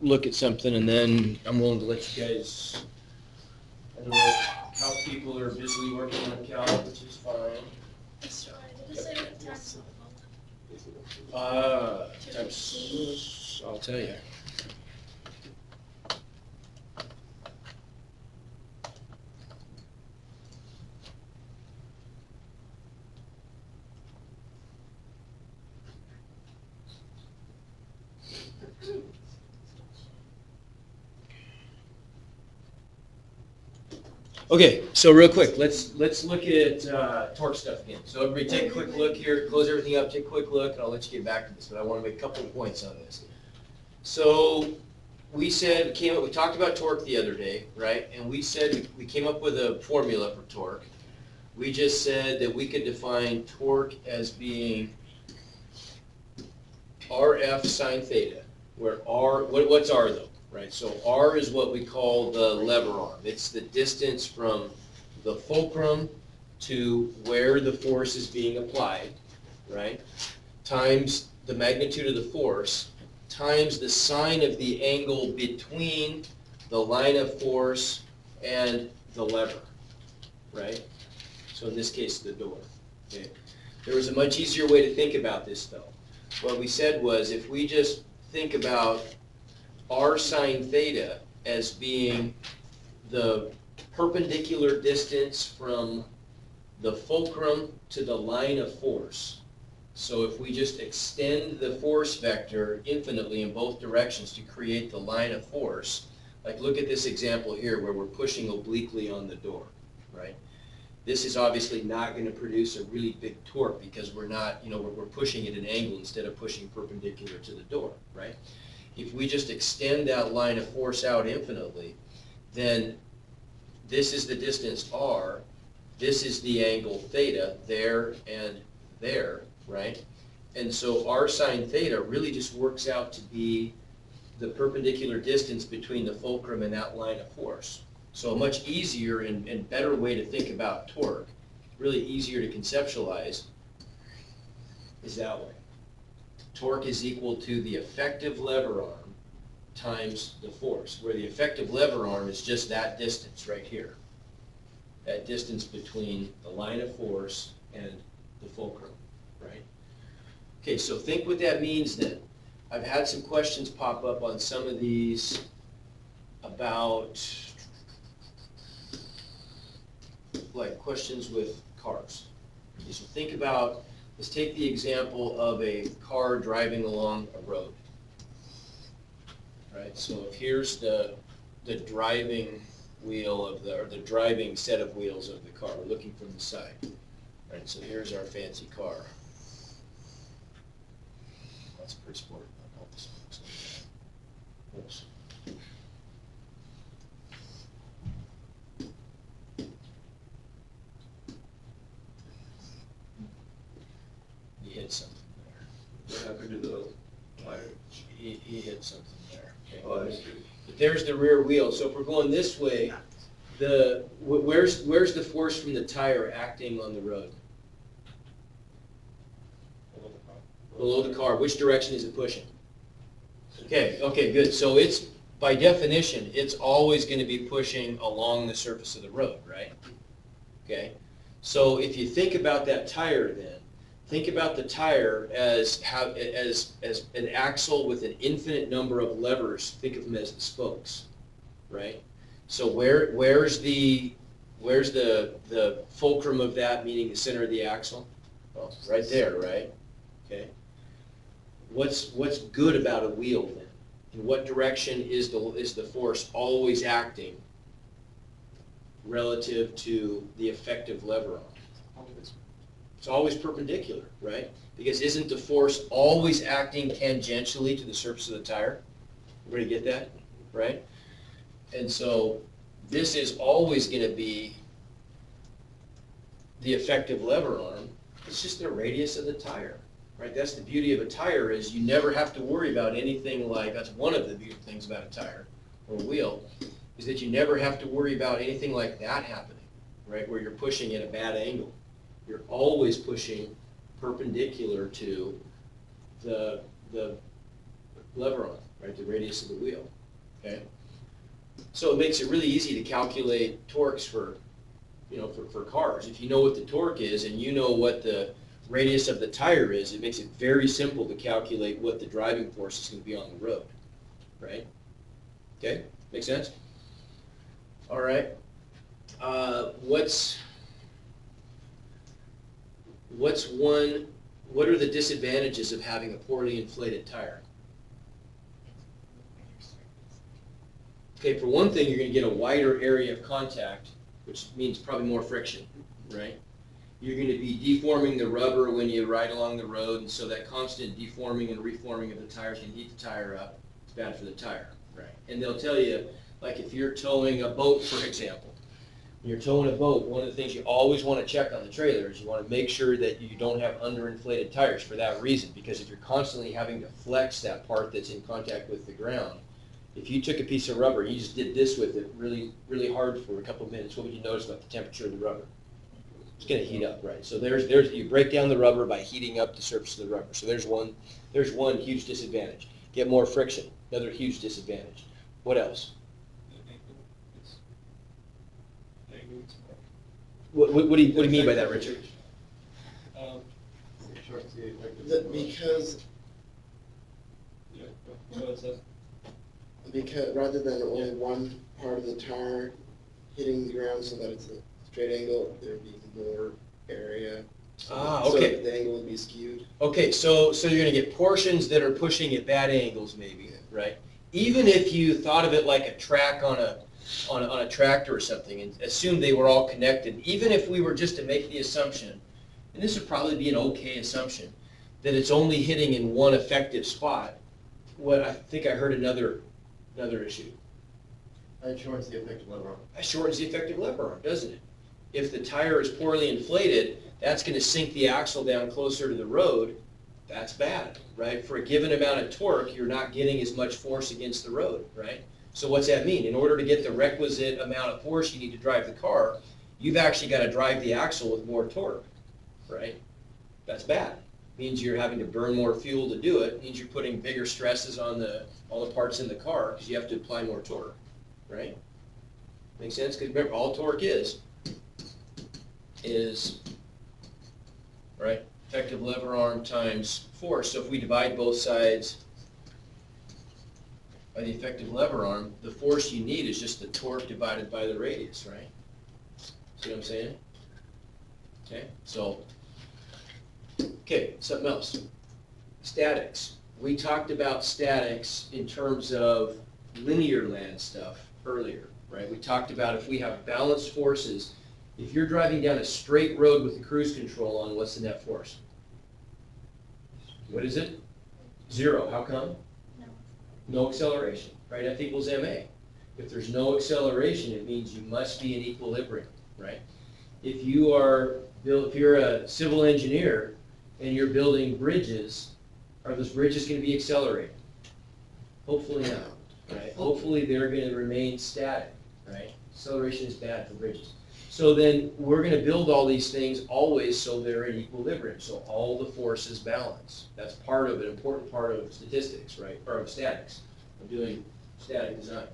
look at something, and then I'm willing to let you guys, I don't know how people are busily working on calc, which is fine. Times, I'll tell you. Okay, so real quick, let's look at torque stuff again. So everybody take a quick look here, close everything up, take a quick look, and I'll let you get back to this, but I want to make a couple of points on this. So we said, we talked about torque the other day, right? And we said we came up with a formula for torque. We just said that we could define torque as being RF sine theta, where R, what's R though? Right, so R is what we call the lever arm. It's the distance from the fulcrum to where the force is being applied, right, times the magnitude of the force, times the sine of the angle between the line of force and the lever, right? So in this case, the door. Okay. There was a much easier way to think about this, though. What we said was if we just think about R sine theta as being the perpendicular distance from the fulcrum to the line of force. So if we just extend the force vector infinitely in both directions to create the line of force, like look at this example here where we're pushing obliquely on the door, right? This is obviously not going to produce a really big torque because we're not, we're pushing at an angle instead of pushing perpendicular to the door, right? If we just extend that line of force out infinitely, then this is the distance r, this is the angle theta, there and there, right? And so r sine theta really just works out to be the perpendicular distance between the fulcrum and that line of force. So a much easier and better way to think about torque, really easier to conceptualize, is that way. Torque is equal to the effective lever arm times the force, where the effective lever arm is just that distance right here. That distance between the line of force and the fulcrum, right? Okay, so think what that means then. I've had some questions pop up on some of these about, like questions with cars. Okay, so think about, let's take the example of a car driving along a road. Right, so if here's the driving wheel of or the driving set of wheels of the car, we're looking from the side. Right, so here's our fancy car. That's pretty sporty. Oops. He hit something there. What happened to the tire? He hit something there. Okay. Oh, I see. But there's the rear wheel. So if we're going this way, where's the force from the tire acting on the road? Below the car. Which direction is it pushing? Okay, good. So it's, by definition, it's always going to be pushing along the surface of the road, right? Okay. So if you think about that tire then, think about the tire as an axle with an infinite number of levers. Think of them as the spokes, right? So where's the fulcrum of that, meaning the center of the axle? Well, right there, right? Okay. What's good about a wheel then? In what direction is the force always acting relative to the effective lever arm? It's always perpendicular, right? Because isn't the force always acting tangentially to the surface of the tire? Everybody get that? Right? And so this is always going to be the effective lever arm. It's just the radius of the tire. Right? That's the beauty of a tire, is you never have to worry about anything like, that's one of the beautiful things about a tire or a wheel, is that you never have to worry about anything like that happening, right? Where you're pushing at a bad angle. You're always pushing perpendicular to the lever arm, right, the radius of the wheel, okay? So it makes it really easy to calculate torques for, you know, for cars. If you know what the torque is and you know what the radius of the tire is, it makes it very simple to calculate what the driving force is going to be on the road, right? Okay, make sense? All right. What are the disadvantages of having a poorly inflated tire? Okay, for one thing, you're going to get a wider area of contact, which means probably more friction, right? You're going to be deforming the rubber when you ride along the road, and so that constant deforming and reforming of the tires can heat the tire up. It's bad for the tire, right? And they'll tell you, like if you're towing a boat, for example, when you're towing a boat, one of the things you always want to check on the trailer is you want to make sure that you don't have underinflated tires for that reason, because if you're constantly having to flex that part that's in contact with the ground, if you took a piece of rubber and you just did this with it really, really hard for a couple of minutes, what would you notice about the temperature of the rubber? It's going to heat up, right? So there's you break down the rubber by heating up the surface of the rubber. So there's one huge disadvantage. Get more friction, another huge disadvantage. What else? What do you mean by that, Richard? Because rather than only one part of the tire hitting the ground so that it's a straight angle, there'd be more area. Ah, So okay. the angle would be skewed. Okay, so you're going to get portions that are pushing at bad angles, maybe, right? Even if you thought of it like a track on a tractor or something, and assumed they were all connected, even if we were just to make the assumption, and this would probably be an okay assumption, that it's only hitting in one effective spot, what I think I heard another issue. It shortens the effective lever arm. That shortens the effective lever arm, doesn't it? If the tire is poorly inflated, that's going to sink the axle down closer to the road. That's bad, right? For a given amount of torque, you're not getting as much force against the road, right? So what's that mean? In order to get the requisite amount of force you need to drive the car, you've actually got to drive the axle with more torque, right? That's bad. Means you're having to burn more fuel to do it. Means you're putting bigger stresses on all the parts in the car because you have to apply more torque, right? Make sense? Because remember, all torque is right, effective lever arm times force. So if we divide both sides by the effective lever arm, the force you need is just the torque divided by the radius, right? See what I'm saying? Okay, so, okay, something else. Statics. We talked about statics in terms of linear land stuff earlier, right? We talked about if we have balanced forces, if you're driving down a straight road with the cruise control on, what's the net force? What is it? 0. How come? No acceleration, right? F equals ma. If there's no acceleration, it means you must be in equilibrium, right? If you're a civil engineer and you're building bridges, are those bridges going to be accelerating? Hopefully not, right? Hopefully they're going to remain static, right? Acceleration is bad for bridges. So then we're going to build all these things always so they're in equilibrium, so all the forces balance. That's part of an important part of statistics, right? Or of statics, of doing static design.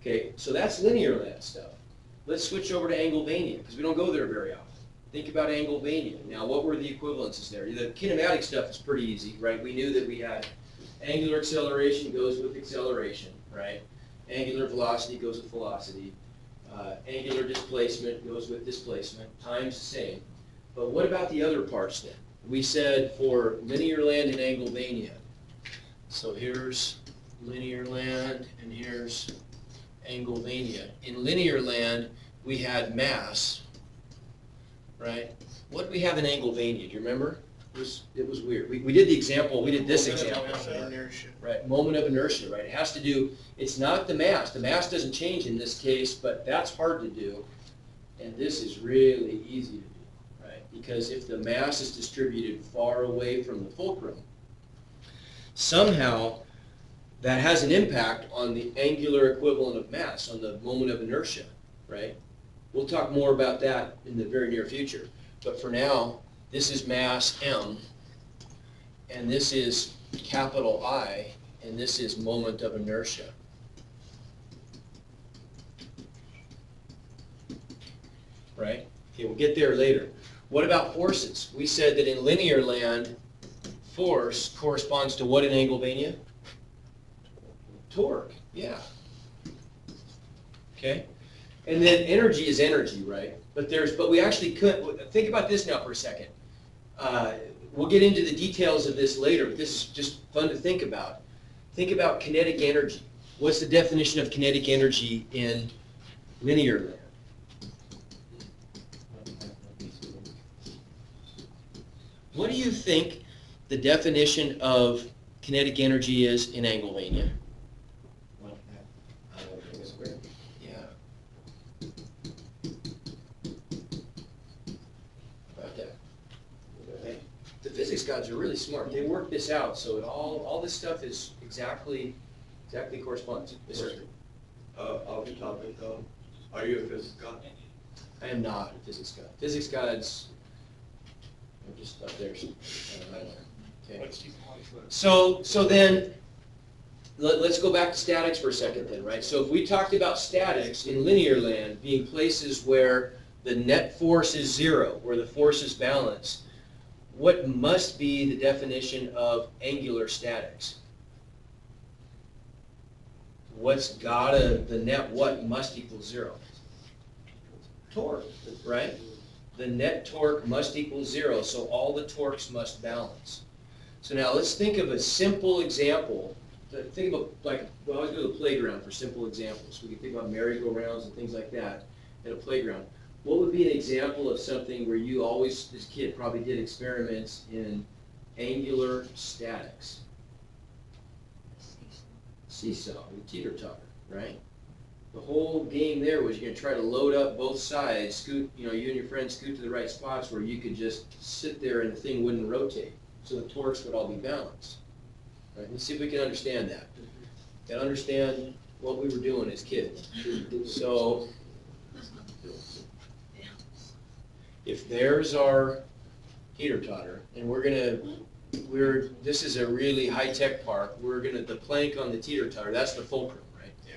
Okay, so that's linear land stuff. Let's switch over to Angulvania, because we don't go there very often. Think about Angulvania. Now, what were the equivalences there? The kinematic stuff is pretty easy, right? We knew that we had angular acceleration goes with acceleration, right? Angular velocity goes with velocity. Angular displacement goes with displacement, time's the same. But what about the other parts then? We said for linear land and Angulvania. So here's linear land and here's Angulvania. In linear land, we had mass, right? What did we have in Angulvania? Do you remember? It was weird. We did the example, we did this example. Inertia. Right, moment of inertia, right? It has to do, it's not the mass. The mass doesn't change in this case, but that's hard to do. And this is really easy to do, right? Because if the mass is distributed far away from the fulcrum, somehow that has an impact on the angular equivalent of mass, on the moment of inertia, right? We'll talk more about that in the very near future. But for now, this is mass M, and this is capital I, and this is moment of inertia. Right? Okay, we'll get there later. What about forces? We said that in linear land, force corresponds to what in Engelvania? Torque, yeah. Okay? And then energy is energy, right? But we actually could, think about this now for a second. We'll get into the details of this later, but this is just fun to think about. Think about kinetic energy. What's the definition of kinetic energy in linear land? What do you think the definition of kinetic energy is in Engelvania? Yeah. About that. Okay. The physics gods are really smart. They worked this out, so all this stuff is exactly corresponds. Yes, sir. Off the topic, are you a physics god? I am not a physics god. Physics gods are just up there. Okay. So then, let's go back to statics for a second then, right? So if we talked about statics in linear land being places where the net force is zero, where the force is balanced, what must be the definition of angular statics? The net what must equal zero? Torque, right? The net torque must equal zero, so all the torques must balance. So now let's think of a simple example. Think about, like, we always go to the playground for simple examples. We can think about merry-go-rounds and things like that at a playground. What would be an example of something where you always, as a kid, probably did experiments in angular statics? Seesaw with teeter-totter, right? The whole game there was you're going to try to load up both sides, scoot, you and your friends scoot to the right spots where you could just sit there and the thing wouldn't rotate. So the torques would all be balanced. Right? Let's see if we can understand that. And understand what we were doing as kids. So if there's our teeter-totter, and this is a really high-tech park, the plank on the teeter-totter, that's the fulcrum, right? Yeah.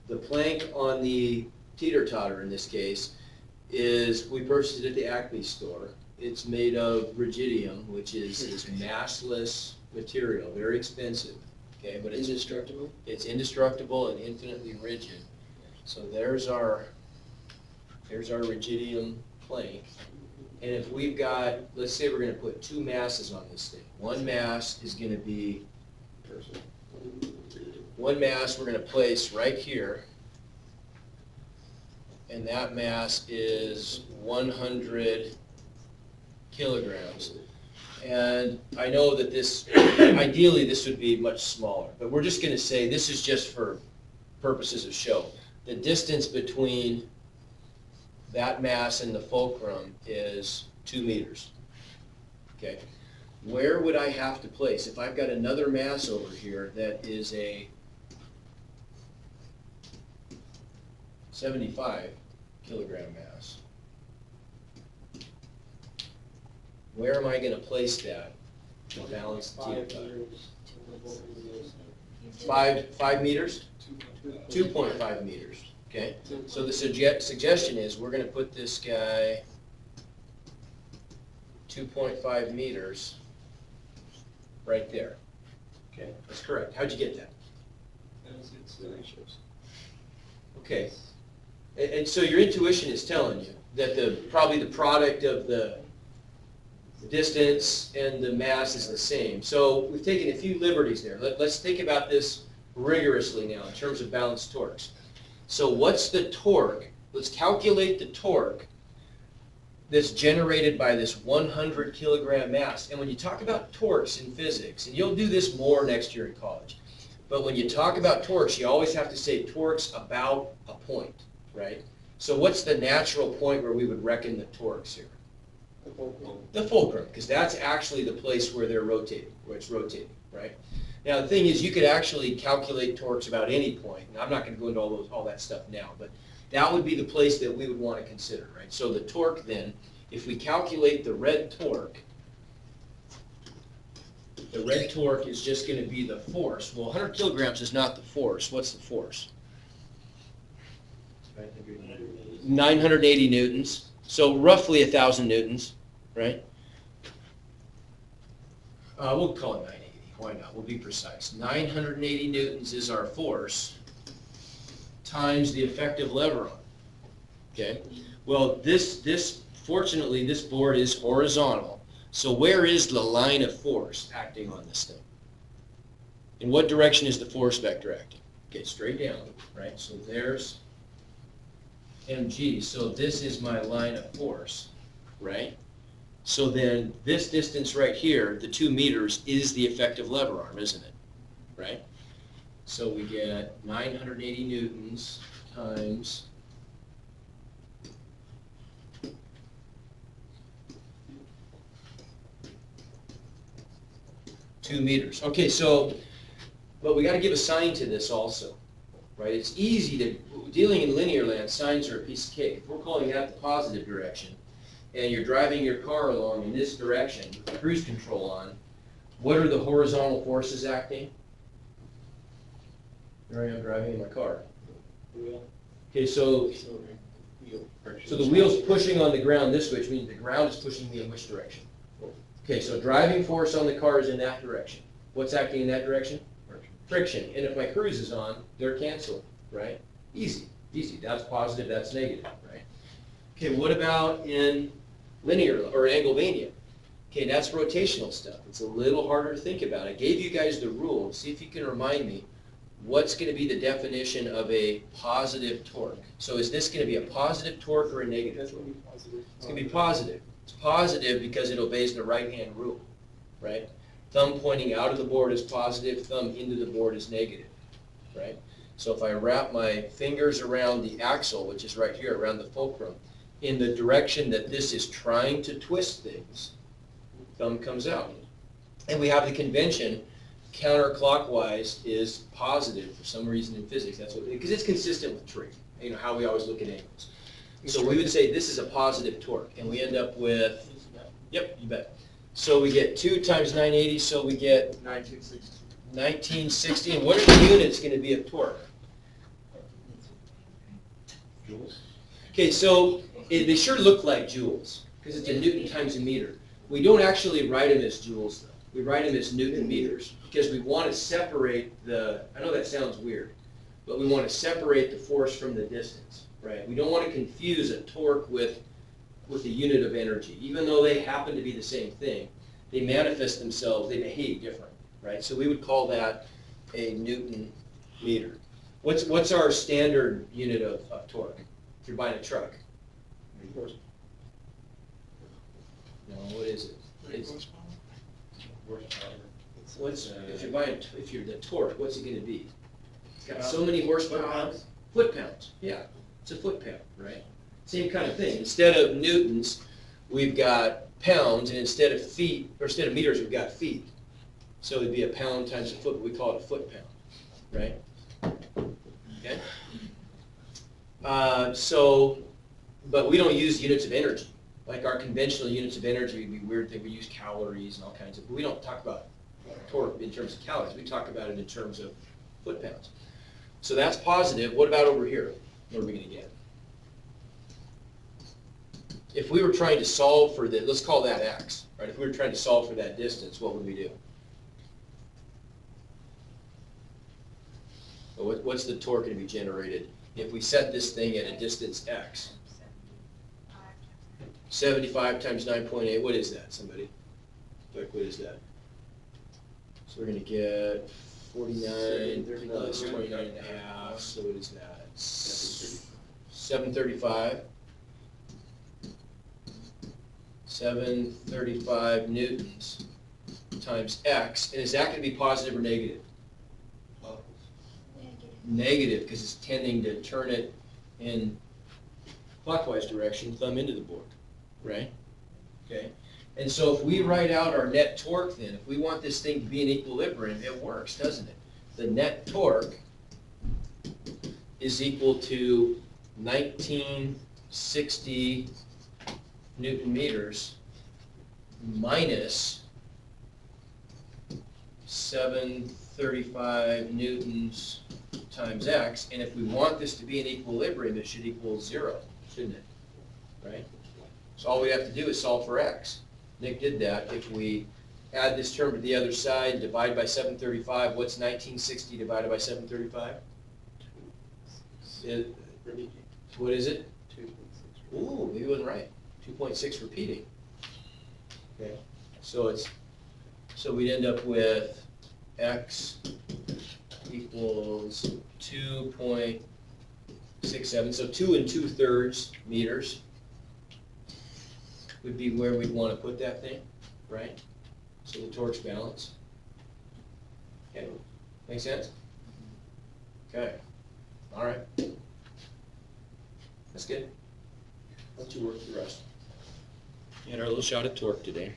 The plank on the teeter-totter in this case we purchased it at the Acme store. It's made of rigidium, which is this massless material, very expensive. Okay, but it's indestructible. It's indestructible and infinitely rigid. So there's our rigidium plank. And if we've got, let's say we're going to put two masses on this thing. One mass is going to be, one mass we're going to place right here. And that mass is 100 kilograms. And I know that ideally this would be much smaller, but we're just going to say this is just for purposes of show. The distance between that mass and the fulcrum is 2 meters. Okay. Where would I have to place? If I've got another mass over here that is a 75 kilogram mass, where am I going to place that to balance the teeter-totter? 5 meters? 2.5 meters. Okay, so the suggestion is we're going to put this guy 2.5 meters right there. Okay, that's correct. How'd you get that? Okay, and so your intuition is telling you that probably the product of the distance and the mass is the same. So we've taken a few liberties there. Let's think about this rigorously now in terms of balanced torques. So what's the torque? Let's calculate the torque that's generated by this 100 kilogram mass. And when you talk about torques in physics, and you'll do this more next year in college, but when you talk about torques, you always have to say torques about a point, right? So what's the natural point where we would reckon the torques here? The fulcrum, because that's actually the place where they're rotating, where it's rotating, right? Now the thing is, you could actually calculate torques about any point, and I'm not going to go into all that stuff now, but that would be the place that we would want to consider, right? So the torque then, if we calculate the red torque, The red torque is just gonna be the force. Well, 100 kilograms is not the force. What's the force? 980 newtons, so roughly 1,000 newtons, right? We'll call it 980, why not? We'll be precise. 980 newtons is our force times the effective lever arm, okay? Well, fortunately, this board is horizontal, so where is the line of force acting on this thing? In what direction is the force vector acting? Okay, straight down, right? So there's mg, so this is my line of force, right? So then this distance right here, the 2 meters, is the effective lever arm, isn't it? Right? So we get 980 newtons times two meters. Okay, so, but we got to give a sign to this also, right? It's easy to, dealing in linear land, signs are a piece of cake. If we're calling that the positive direction, and you're driving your car along in this direction with the cruise control on, what are the horizontal forces acting? There I am driving in my car. Okay, so the wheel's pushing on the ground this way, which means the ground is pushing me in which direction? Okay, so driving force on the car is in that direction. What's acting in that direction? Friction. And if my cruise is on, they're canceling, right? Easy, easy. That's positive, that's negative, right? Okay, what about in linear or Angevinian? Okay, that's rotational stuff. It's a little harder to think about. I gave you guys the rule. See if you can remind me what's going to be the definition of a positive torque. So is this going to be a positive torque or a negative torque? It's going to be positive. It's positive because it obeys the right-hand rule, right? Thumb pointing out of the board is positive, thumb into the board is negative, right? So if I wrap my fingers around the axle, which is right here, around the fulcrum, in the direction that this is trying to twist things, thumb comes out. And we have the convention, counterclockwise is positive for some reason in physics. That's what, because it's consistent with tree, you know, how we always look at angles. So we would say this is a positive torque, and we end up with, yep, you bet. So we get 2 times 980, so we get 1960. 1960. And what are the units going to be of torque? Joules? Okay, so they sure look like joules, because it's a Newton times a meter. We don't actually write them as joules, though. We write them as Newton meters, because we want to separate the, I know that sounds weird, but we want to separate the force from the distance, right? We don't want to confuse a torque with a unit of energy. Even though they happen to be the same thing, they manifest themselves, they behave different, right? So we would call that a Newton meter. What's our standard unit of torque if you're buying a truck? No, what is it? If you're buying, if you're the torque, what's it going to be? It's got so many horsepower. Foot-pounds. Yeah, it's a foot-pound, right? Same kind of thing. Instead of newtons, we've got pounds, and instead of feet, or instead of meters, we've got feet. So it'd be a pound times a foot, but we call it a foot-pound, right? Okay? But we don't use units of energy. Like our conventional units of energy would be weird thing. We use calories and all kinds of, but we don't talk about torque in terms of calories. We talk about it in terms of foot-pounds. So that's positive. What about over here? What are we going to get? If we were trying to solve for that, let's call that x, right? If we were trying to solve for that distance, what would we do? Well, what's the torque going to be generated if we set this thing at a distance x? 75 times 9.8, what is that, somebody? Like, what is that? So we're going to get 49 plus 29 and a half, so what is that? 735. 735 newtons times x, and is that going to be positive or negative? Negative, because it's tending to turn it in clockwise direction, thumb into the board, right? Okay, and so if we write out our net torque then, if we want this thing to be in equilibrium, it works, doesn't it? The net torque is equal to 1960 Newton meters minus 735 newtons times X, and if we want this to be in equilibrium, it should equal 0, shouldn't it? Right? So all we have to do is solve for X. Nick did that. If we add this term to the other side, divide by 735, what's 1960 divided by 735? What is it? 2.6. Ooh, maybe I wasn't right. 2.6 repeating. Okay, so we'd end up with X equals 2.67, so 2 2/3 meters would be where we'd want to put that thing, right? So the torque's balanced. Okay, make sense? Okay, all right. That's good. Let you work the rest. And our little shot at torque today.